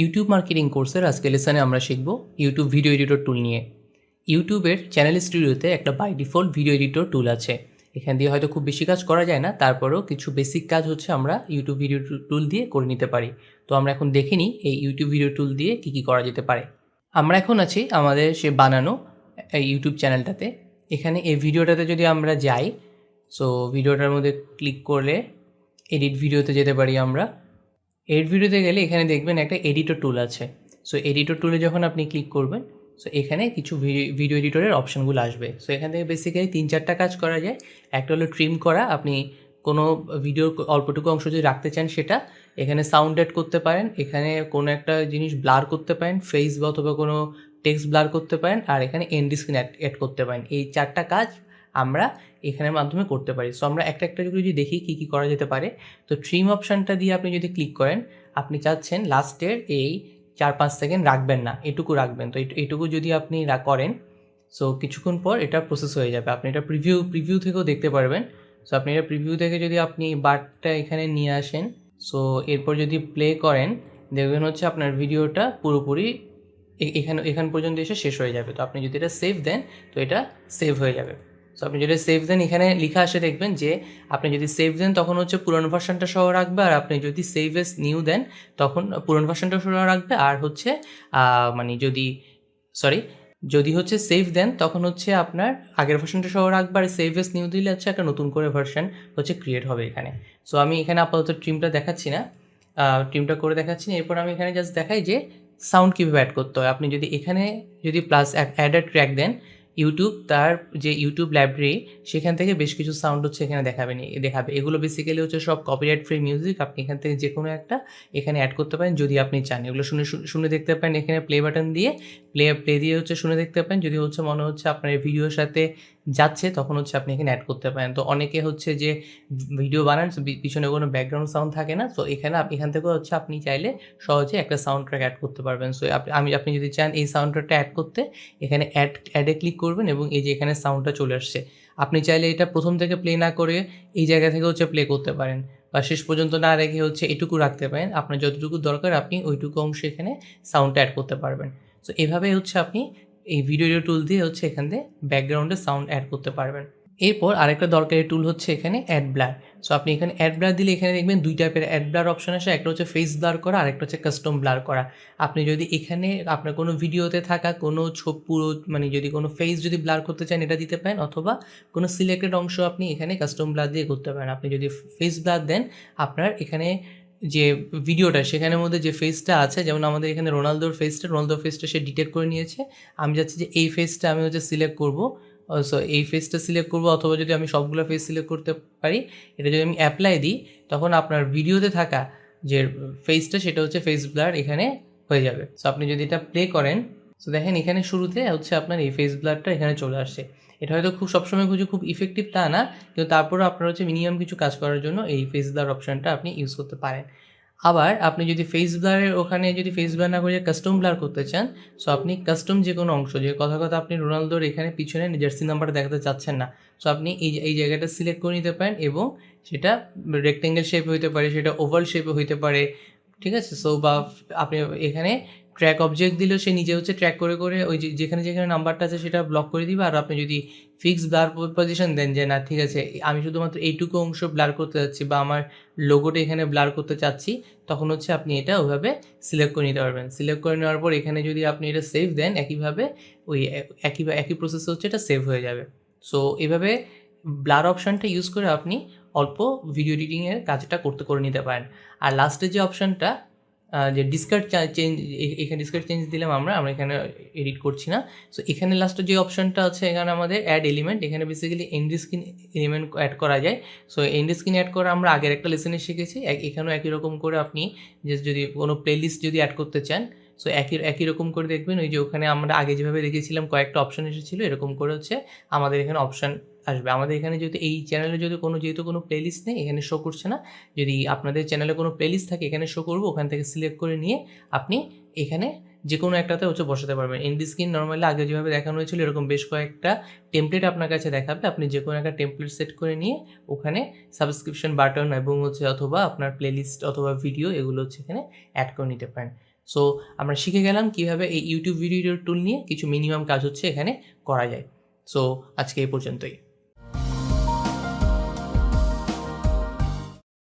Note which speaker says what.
Speaker 1: YouTube marketing কোর্সের আজকে লেসনে আমরা শিখব ইউটিউব ভিডিও এডিটর টুল নিয়ে। ইউটিউবের চ্যানেল স্টুডিওতে একটা বাই ডিফল্ট ভিডিও এডিটর টুল আছে। এখান দিয়ে হয়তো খুব বেশি কাজ করা যায় না, তারপরেও কিছু বেসিক কাজ হচ্ছে আমরা ইউটিউব ভিডিও টুল দিয়ে করে নিতে পারি। তো আমরা এখন দেখে নিই এই ইউটিউব ভিডিও টুল দিয়ে কী কী করা যেতে পারে। আমরা এখন আছি আমাদের সে বানানো এই ইউটিউব চ্যানেলটাতে। এখানে এই ভিডিওটাতে যদি আমরা যাই, সো ভিডিওটার মধ্যে ক্লিক করলে এডিট ভিডিওতে যেতে পারি আমরা। এডিট ভিডিওতে গেলে এখানে দেখবেন একটা এডিটর টুল আছে। সো এডিটর টুলে যখন আপনি ক্লিক করবেন, সো এখানে কিছু ভিডিও এডিটরের অপশানগুলো আসবে। সো এখান থেকে বেসিক্যালি 3-4টা কাজ করা যায়। একটা হলো ট্রিম করা, আপনি কোনো ভিডিওর অল্পটুকু অংশ যদি রাখতে চান সেটা। এখানে সাউন্ড অ্যাড করতে পারেন, এখানে কোনো একটা জিনিস ব্লার করতে পারেন, ফেস বা অথবা কোনো টেক্সট ব্লার করতে পারেন, আর এখানে এন্ড স্ক্রিন অ্যাড করতে পারেন। এই 4টা কাজ আমরা এখানের মাধ্যমে করতে পারি। সো আমরা একটা একটা যদি দেখি কী কী করা যেতে পারে। তো ট্রিম অপশানটা দিয়ে আপনি যদি ক্লিক করেন, আপনি চাচ্ছেন লাস্টের এই 4-5 সেকেন্ড রাখবেন না, এটুকু রাখবেন। তো এটুকু যদি আপনি করেন, সো কিছুক্ষণ পর এটা প্রসেস হয়ে যাবে। আপনি এটা প্রিভিউ থেকেও দেখতে পারবেন। সো আপনি এটা প্রিভিউ থেকে যদি আপনি বারটা এখানে নিয়ে আসেন, সো এরপর যদি প্লে করেন, দেখবেন হচ্ছে আপনার ভিডিওটা পুরোপুরি এখান পর্যন্ত এসে শেষ হয়ে যাবে। তো আপনি যদি এটা সেভ দেন, তো এটা সেভ হয়ে যাবে। সো আপনি যদি সেভ দেন, এখানে লেখা আসে দেখবেন যে আপনি যদি সেভ দেন তখন হচ্ছে পুরনো ভার্সনটা সহ রাখবে, আর আপনি যদি সেভ এস নিউ দেন তখন পুরনো ভার্সনটা সহ রাখবে। আর হচ্ছে মানে যদি হচ্ছে সেভ দেন তখন হচ্ছে আপনার আগের ভার্সনটা সহ রাখবে, আর সেভ এস নিউ দিলে হচ্ছে একটা নতুন করে ভার্সন হচ্ছে ক্রিয়েট হবে এখানে। সো আমি এখানে আপাতত ট্রিমটা দেখাচ্ছি না, ট্রিমটা করে দেখাচ্ছি না। এরপর আমি এখানে জাস্ট দেখাই যে সাউন্ড কীভাবে অ্যাড করতে হয়। আপনি যদি এখানে যদি প্লাস অ্যাড ট্র্যাক দেন, ইউটিউব তার যে ইউটিউব লাইব্রেরি সেখান থেকে বেশ কিছু সাউন্ড হচ্ছে এখানে দেখাবে। এগুলো বেসিক্যালি হচ্ছে সব কপিরাইট ফ্রি মিউজিক। আপনি এখান থেকে যে কোনো একটা এখানে অ্যাড করতে পারেন যদি আপনি চান। এগুলো শুনে দেখতে পারেন, এখানে প্লে বাটন দিয়ে প্লে দিয়ে হচ্ছে শুনে দেখতে পারেন। যদি হচ্ছে মনে হচ্ছে আপনার এই ভিডিওর সাথে যাচ্ছে, তখন হচ্ছে আপনি এখানে অ্যাড করতে পারেন। তো অনেকে হচ্ছে যে ভিডিও বানান, পিছনে কোনো ব্যাকগ্রাউন্ড সাউন্ড থাকে না, তো এখান থেকেও হচ্ছে আপনি চাইলে সহজে একটা সাউন্ড ট্র্যাক অ্যাড করতে পারবেন। সো আপনি যদি চান এই সাউন্ড ট্র্যাকটা অ্যাড করতে, এখানে অ্যাডে ক্লিক করবেন এবং এই যে এখানে সাউন্ডটা চলে আসছে। আপনি চাইলে এটা প্রথম থেকে প্লে না করে এই জায়গা থেকে হচ্ছে প্লে করতে পারেন, বা শেষ পর্যন্ত না রেখে হচ্ছে এটুকু রাখতে পারেন। আপনার যতটুকু দরকার আপনি ওইটুকু অংশ এখানে সাউন্ডটা অ্যাড করতে পারবেন। সো এভাবে হচ্ছে আপনি এই ভিডিও টুল দিয়ে হচ্ছে এখান থেকে ব্যাকগ্রাউন্ডে সাউন্ড অ্যাড করতে পারবেন। এরপর আরেকটা দরকারি টুল হচ্ছে এখানে অ্যাড ব্লার। সো আপনি এখানে অ্যাড ব্লার দিলে এখানে দেখবেন 2 টাইপের অ্যাড ব্লার অপশন আসে। একটা হচ্ছে ফেস ব্লার করা, আরেকটা হচ্ছে কাস্টম ব্লার করা। আপনি যদি এখানে আপনার কোনো ভিডিওতে থাকা কোনো পুরো মানে যদি কোনো ফেস যদি ব্লার করতে চান এটা দিতে পারেন, অথবা কোনো সিলেক্টেড অংশ আপনি এখানে কাস্টম ব্লার দিয়ে করতে পারেন। আপনি যদি ফেস ব্লার দেন, আপনার এখানে যে ভিডিওটা সেখানের মধ্যে যে ফেসটা আছে, যেমন আমাদের এখানে রোনালদোর ফেসটা সে ডিটেক্ট করে নিয়েছে। আমি চাচ্ছি যে এই ফেসটা আমি হচ্ছে সিলেক্ট করবো। সো এই ফেসটা সিলেক্ট করবো, অথবা যদি আমি সবগুলো ফেস সিলেক্ট করতে পারি, এটা যদি আমি অ্যাপ্লাই দিই, তখন আপনার ভিডিওতে থাকা যে ফেসটা সেটা হচ্ছে ফেস ব্লার এখানে হয়ে যাবে। সো আপনি যদি এটা প্লে করেন, সো দেখেন এখানে শুরুতে হচ্ছে আপনার এই ফেস ব্লারটা এখানে চলে আসছে। এটা হয়তো সবসময় খুব ইফেক্টিভ তা না, কিন্তু তারপরেও আপনার হচ্ছে মিনিমাম কিছু কাজ করার জন্য এই ফেস ব্লার অপশানটা আপনি ইউজ করতে পারেন। আবার আপনি যদি ফেস ব্লারের ওখানে যদি ফেস ব্লার না করে কাস্টম ব্লার করতে চান, সো আপনি কাস্টম যে কোনো অংশ, যে কথা আপনি রোনালদোর এখানে পিছনে জার্সি নাম্বারটা দেখাতে চাচ্ছেন না, সো আপনি এই জায়গাটা সিলেক্ট করে নিতে পারেন, এবং সেটা রেক্টেঙ্গেল শেপে হইতে পারে, সেটা ওভাল শেপে হইতে পারে, ঠিক আছে। সো বা আপনি এখানে ট্র্যাক অবজেক্ট দিলেও সে নিজে হচ্ছে ট্র্যাক করে ওই যেখানে নাম্বারটা আছে সেটা ব্লক করে দিবে। আর আপনি যদি ফিক্স ব্লার পজিশন দেন যে না ঠিক আছে আমি শুধুমাত্র এইটুকু অংশ ব্লার করতে চাচ্ছি, বা আমার লোগোটা এখানে ব্লার করতে চাচ্ছি, তখন হচ্ছে আপনি এটা ওইভাবে সিলেক্ট করে নিতে পারবেন। সিলেক্ট করে নেওয়ার পর এখানে যদি আপনি এটা সেভ দেন, একইভাবে ওই একই প্রসেসে হচ্ছে এটা সেভ হয়ে যাবে। সো এভাবে ব্লার অপশানটা ইউজ করে আপনি অল্প ভিডিও এডিটিংয়ের কাজটা করে নিতে পারেন। আর লাস্টের যে অপশানটা যে ডিসকার্ড চেঞ্জ, এখানে ডিসকার্ড চেঞ্জ দিলাম আমরা এখানে এডিট করছি না। সো এখানে লাস্টের যে অপশানটা আছে, এখানে আমাদের অ্যাড এলিমেন্ট, এখানে basically end screen element add করা যায়। সো এন্ড স্ক্রিন অ্যাড করা আমরা আগের একটা লেসনে শিখেছি। এখানেও একই রকম করে আপনি যদি কোনো প্লেলিস্ট যদি অ্যাড করতে চান, সো একই রকম করে দেখবেন ওই যে ওখানে আমরা আগে যেভাবে দেখেছিলাম কয়েকটা অপশান এসেছিলো, এরকম করে হচ্ছে আমাদের এখানে অপশান আসবে। আমাদের এখানে যেহেতু এই চ্যানেলে যেহেতু কোনো প্লেলিস্ট নেই, এখানে শো করছে না। যদি আপনাদের চ্যানেলে কোনো প্লেলিস্ট থাকে এখানে শো করবো, ওখান থেকে সিলেক্ট করে নিয়ে আপনি এখানে যে কোনো একটাতে হচ্ছে বসাতে পারবেন। এন্ড স্ক্রিন নর্মালি আগে যেভাবে দেখানো হয়েছিল এরকম বেশ কয়েকটা টেমপ্লেট আপনার কাছে দেখাবে। আপনি যে কোনো একটা টেমপ্লেট সেট করে নিয়ে ওখানে সাবস্ক্রিপশন বাটন এবং হচ্ছে অথবা আপনার প্লেলিস্ট অথবা ভিডিও এগুলো হচ্ছে এখানে অ্যাড করে নিতে পারেন। সো আমরা শিখে গেলাম কীভাবে এই ইউটিউব ভিডিও টুল নিয়ে কিছু মিনিমাম কাজ হচ্ছে এখানে করা যায়। সো আজকে এই পর্যন্তই।